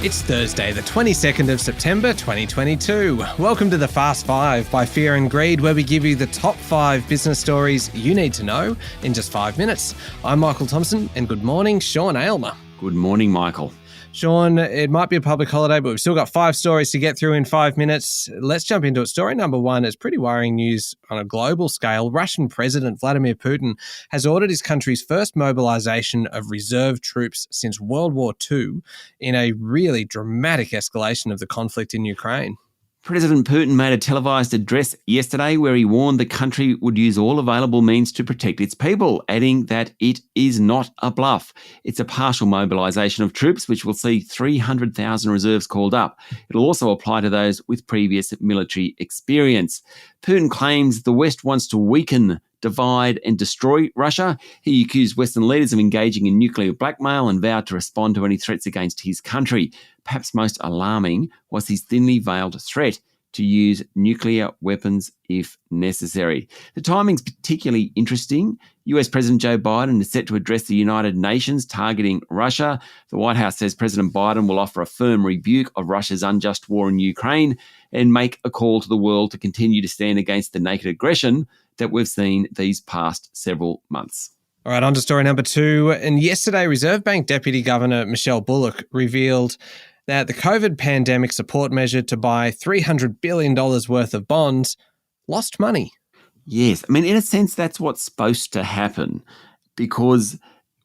It's Thursday, the 22nd of September 2022. Welcome to the Fast Five by Fear and Greed, where we give you the top 5 business stories you need to know in just 5 minutes. I'm Michael Thompson, and good morning, Sean Aylmer. Good morning, Michael. Sean, it might be a public holiday, but we've still got 5 stories to get through in 5 minutes. Let's jump into it. Story number 1 is pretty worrying news on a global scale. Russian President Vladimir Putin has ordered his country's first mobilization of reserve troops since World War II in a really dramatic escalation of the conflict in Ukraine. President Putin made a televised address yesterday where he warned the country would use all available means to protect its people, adding that it is not a bluff. It's a partial mobilisation of troops, which will see 300,000 reserves called up. It'll also apply to those with previous military experience. Putin claims the West wants to weaken, divide and destroy Russia. He accused Western leaders of engaging in nuclear blackmail and vowed to respond to any threats against his country. Perhaps most alarming was his thinly veiled threat to use nuclear weapons if necessary. The timing's particularly interesting. US President Joe Biden is set to address the United Nations targeting Russia. The White House says President Biden will offer a firm rebuke of Russia's unjust war in Ukraine and make a call to the world to continue to stand against the naked aggression that we've seen these past several months. All right, on to story number 2. And yesterday, Reserve Bank Deputy Governor Michelle Bullock revealed that the COVID pandemic support measure to buy $300 billion worth of bonds lost money. Yes, I mean, in a sense, that's what's supposed to happen, because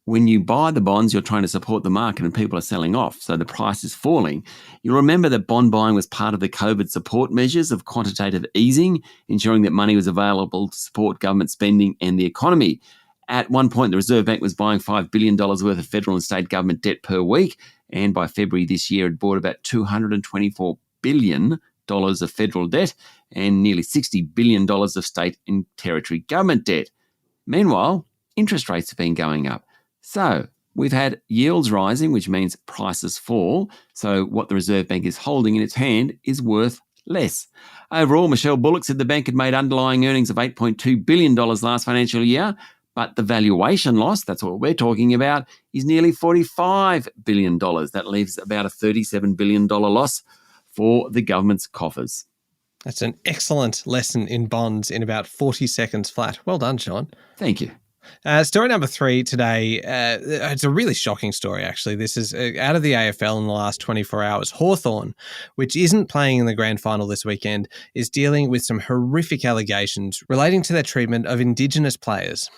when you buy the bonds, you're trying to support the market and people are selling off, so the price is falling. You'll remember that bond buying was part of the COVID support measures of quantitative easing, ensuring that money was available to support government spending and the economy. At one point, the Reserve Bank was buying $5 billion worth of federal and state government debt per week, and by February this year, it bought about $224 billion of federal debt and nearly $60 billion of state and territory government debt. Meanwhile, interest rates have been going up. So we've had yields rising, which means prices fall. So what the Reserve Bank is holding in its hand is worth less. Overall, Michelle Bullock said the bank had made underlying earnings of $8.2 billion last financial year, but the valuation loss, that's what we're talking about, is nearly $45 billion. That leaves about a $37 billion loss for the government's coffers. That's an excellent lesson in bonds in about 40 seconds flat. Well done, Sean. Thank you. Story number 3 today, it's a really shocking story, actually. This is out of the AFL in the last 24 hours. Hawthorn, which isn't playing in the grand final this weekend, is dealing with some horrific allegations relating to their treatment of Indigenous players.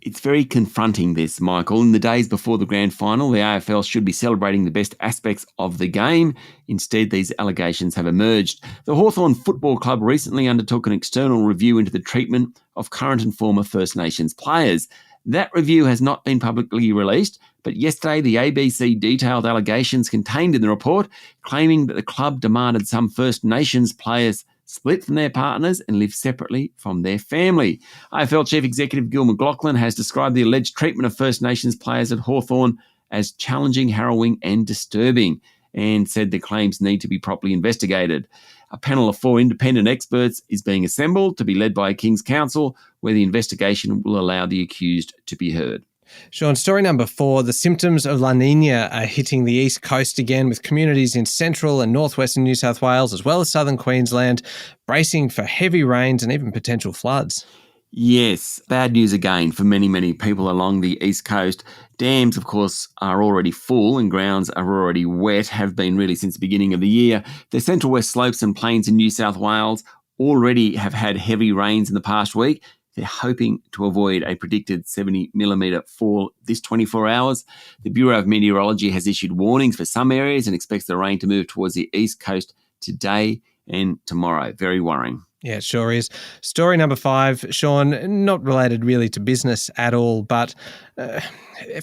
It's very confronting, this, Michael. In the days before the grand final, the AFL should be celebrating the best aspects of the game. Instead, these allegations have emerged. The Hawthorn Football Club recently undertook an external review into the treatment of current and former First Nations players. That review has not been publicly released, but yesterday the ABC detailed allegations contained in the report, claiming that the club demanded some First Nations players split from their partners and live separately from their family. AFL Chief Executive Gil McLachlan has described the alleged treatment of First Nations players at Hawthorn as challenging, harrowing and disturbing, and said the claims need to be properly investigated. A panel of 4 independent experts is being assembled to be led by a King's Counsel, where the investigation will allow the accused to be heard. Sean, story number 4, the symptoms of La Nina are hitting the east coast again, with communities in central and northwestern New South Wales as well as southern Queensland bracing for heavy rains and even potential floods. Yes, bad news again for many, many people along the east coast. Dams, of course, are already full and grounds are already wet, have been really since the beginning of the year. The central west slopes and plains in New South Wales already have had heavy rains in the past week. They're hoping to avoid a predicted 70-millimetre fall this 24 hours. The Bureau of Meteorology has issued warnings for some areas and expects the rain to move towards the east coast today and tomorrow. Very worrying. Yeah, it sure is. Story number 5, Sean, not related really to business at all, but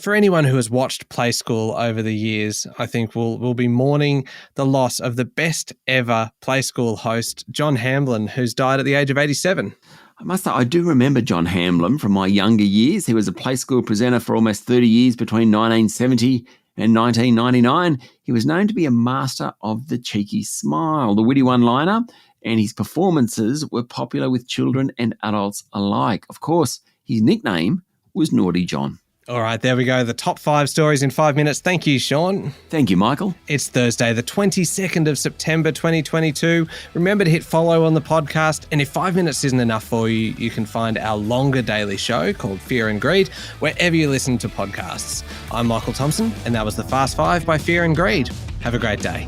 for anyone who has watched Play School over the years, I think we'll be mourning the loss of the best ever Play School host, John Hamblin, who's died at the age of 87. I must say, I do remember John Hamblin from my younger years. He was a Play School presenter for almost 30 years between 1970 and 1999. He was known to be a master of the cheeky smile, the witty one-liner, and his performances were popular with children and adults alike. Of course, his nickname was Naughty John. All right, there we go. The top 5 stories in 5 minutes. Thank you, Sean. Thank you, Michael. It's Thursday, the 22nd of September, 2022. Remember to hit follow on the podcast. And if 5 minutes isn't enough for you, you can find our longer daily show called Fear and Greed wherever you listen to podcasts. I'm Michael Thompson, and that was the Fast 5 by Fear and Greed. Have a great day.